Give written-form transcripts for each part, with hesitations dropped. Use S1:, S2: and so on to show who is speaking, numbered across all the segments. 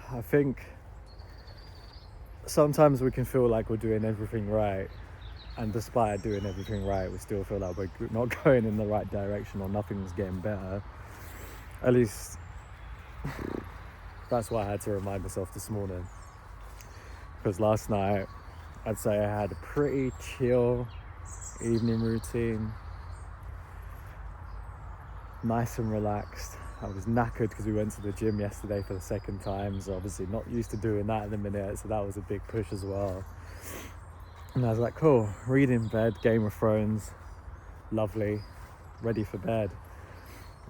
S1: I think sometimes we can feel like we're doing everything right, and despite doing everything right, we still feel like we're not going in the right direction or nothing's getting better. At least that's what I had to remind myself this morning. Because last night, I'd say I had a pretty chill evening routine, nice and relaxed. I was knackered because we went to the gym yesterday for the second time, so obviously not used to doing that in a minute, so that was a big push as well. And I was like, cool, read in bed, Game of Thrones, lovely, ready for bed.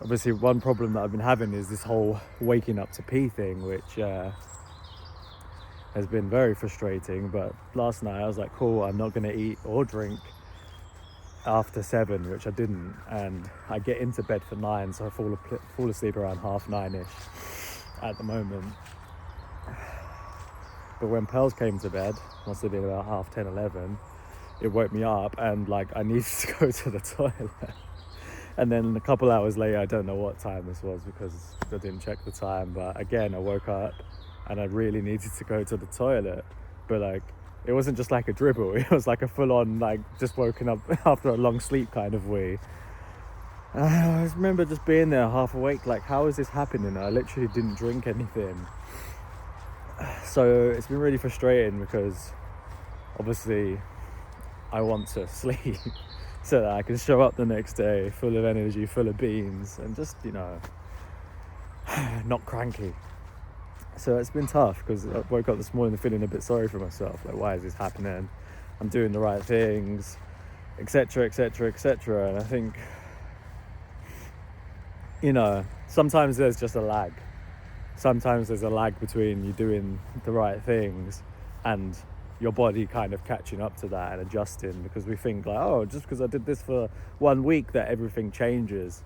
S1: Obviously one problem that I've been having is this whole waking up to pee thing, which has been very frustrating. But last night I was like, cool, I'm not going to eat or drink after 7, which I didn't, and I get into bed for 9, so I fall asleep around 9:30ish at the moment. But when Pearls came to bed, must have been about 10:30, 11, it woke me up, and like I needed to go to the toilet. And then a couple hours later, I don't know what time this was because I didn't check the time, but again I woke up and I really needed to go to the toilet. But like, it wasn't just like a dribble, it was like a full-on, like, just woken up after a long sleep kind of way. I just remember just being there half awake, like, how is this happening? I literally didn't drink anything. So it's been really frustrating because obviously I want to sleep so that I can show up the next day full of energy, full of beans, and just, you know, not cranky. So it's been tough because I woke up this morning feeling a bit sorry for myself, like, why is this happening? I'm doing the right things, etc, etc, etc. And I think, you know, sometimes there's just a lag. Sometimes there's a lag between you doing the right things and your body kind of catching up to that and adjusting, because we think like, oh, just because I did this for 1 week that everything changes.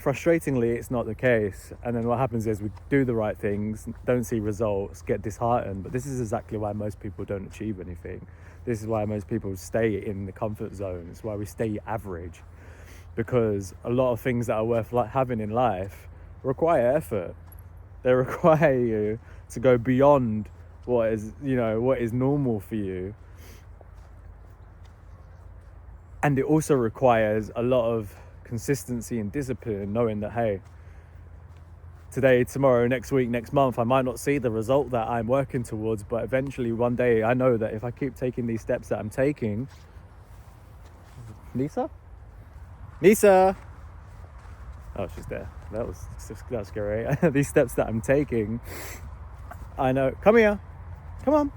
S1: Frustratingly, it's not the case. And then what happens is we do the right things, don't see results, get disheartened. But this is exactly why most people don't achieve anything. This is why most people stay in the comfort zone. It's why we stay average, because a lot of things that are worth having in life require effort. They require you to go beyond what is, you know, what is normal for you. And it also requires a lot of consistency and discipline, knowing that, hey, today, tomorrow, next week, next month, I might not see the result that I'm working towards, but eventually one day I know that if I keep taking these steps that I'm taking. Nisa? Oh, she's there. That was scary. These steps that I'm taking, I know, come here, come on.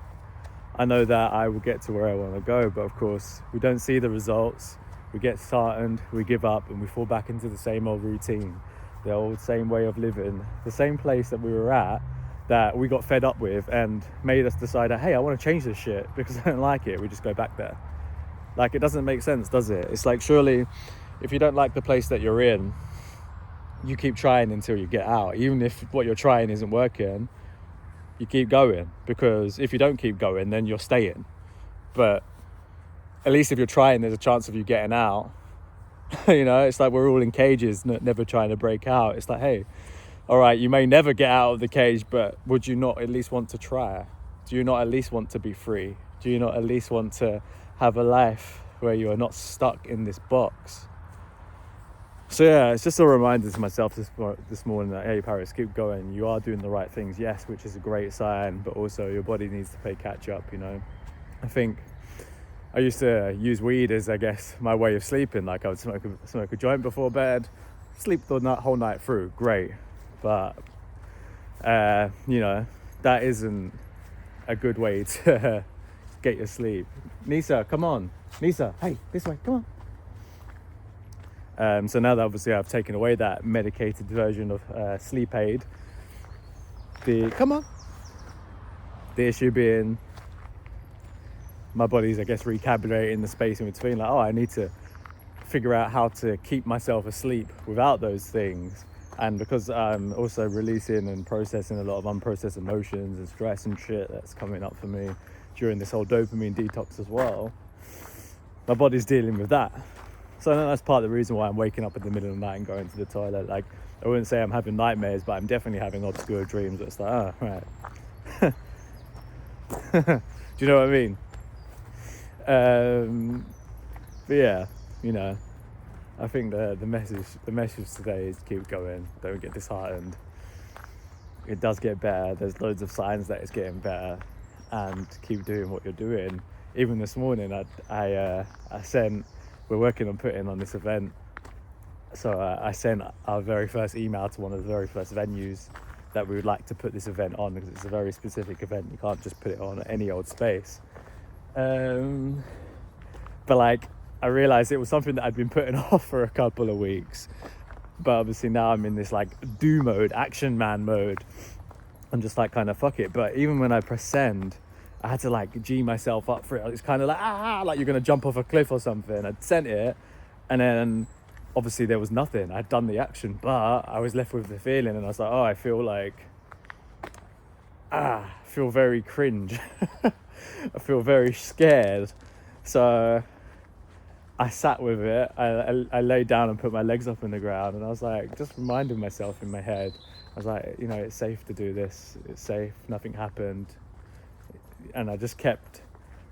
S1: I know that I will get to where I want to go, but of course we don't see the results. We get disheartened, we give up, and we fall back into the same old routine, the old same way of living, the same place that we were at that we got fed up with and made us decide that, hey, I want to change this shit because I don't like it. We just go back there. Like, it doesn't make sense, does it? It's like, surely if you don't like the place that you're in, you keep trying until you get out. Even if what you're trying isn't working, you keep going, because if you don't keep going, then you're staying. But at least if you're trying, there's a chance of you getting out. You know, it's like we're all in cages, never trying to break out. It's like, hey, all right, you may never get out of the cage, but would you not at least want to try? Do you not at least want to be free? Do you not at least want to have a life where you are not stuck in this box? So yeah, it's just a reminder to myself this morning that, hey, Paris, keep going. You are doing the right things, yes, which is a great sign, but also your body needs to play catch up, you know. I think I used to use weed as, I guess, my way of sleeping. Like, I would smoke a joint before bed, sleep the whole night through, great. But, you know, that isn't a good way to get your sleep. Nisa, come on. Nisa, hey, this way, come on. So now that obviously I've taken away that medicated version of sleep aid, the issue being my body's, I guess, recalibrating the space in between. Like, oh, I need to figure out how to keep myself asleep without those things. And because I'm also releasing and processing a lot of unprocessed emotions and stress and shit that's coming up for me during this whole dopamine detox as well, my body's dealing with that. So I know that's part of the reason why I'm waking up in the middle of the night and going to the toilet. Like, I wouldn't say I'm having nightmares, but I'm definitely having obscure dreams. It's like, oh, right. Do you know what I mean? But yeah, you know, I think the message today is keep going. Don't get disheartened. It does get better. There's loads of signs that it's getting better, and keep doing what you're doing. Even this morning, I sent. We're working on putting on this event, so I sent our very first email to one of the very first venues that we would like to put this event on, because it's a very specific event. You can't just put it on at any old space. But like, I realized it was something that I'd been putting off for a couple of weeks. But obviously now I'm in this like do mode, action man mode. I'm just like, kind of fuck it. But even when I press send, I had to like G myself up for it. It's kind of like you're gonna jump off a cliff or something. I'd sent it, and then obviously there was nothing. I'd done the action, but I was left with the feeling, and I was like, oh, I feel like, I feel very cringe. I feel very scared. So I sat with it. I laid down and put my legs up in the ground, and I was like, just reminding myself in my head. I was like, you know, it's safe to do this. It's safe. Nothing happened. And I just kept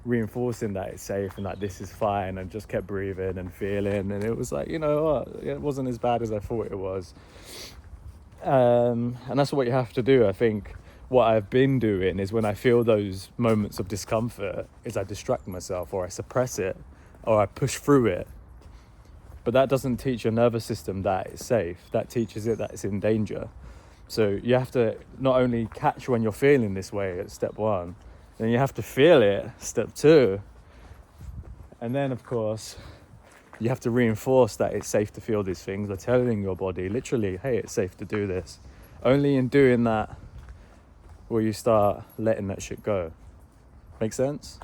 S1: reinforcing that it's safe and that this is fine, and just kept breathing and feeling. And it was like, you know what? It wasn't as bad as I thought it was. And that's what you have to do. I think what I've been doing is, when I feel those moments of discomfort, is I distract myself, or I suppress it, or I push through it. But that doesn't teach your nervous system that it's safe. That teaches it that it's in danger. So you have to not only catch when you're feeling this way at step one, then you have to feel it, step two. And then, of course, you have to reinforce that it's safe to feel these things by telling your body, literally, hey, it's safe to do this. Only in doing that will you start letting that shit go. Make sense?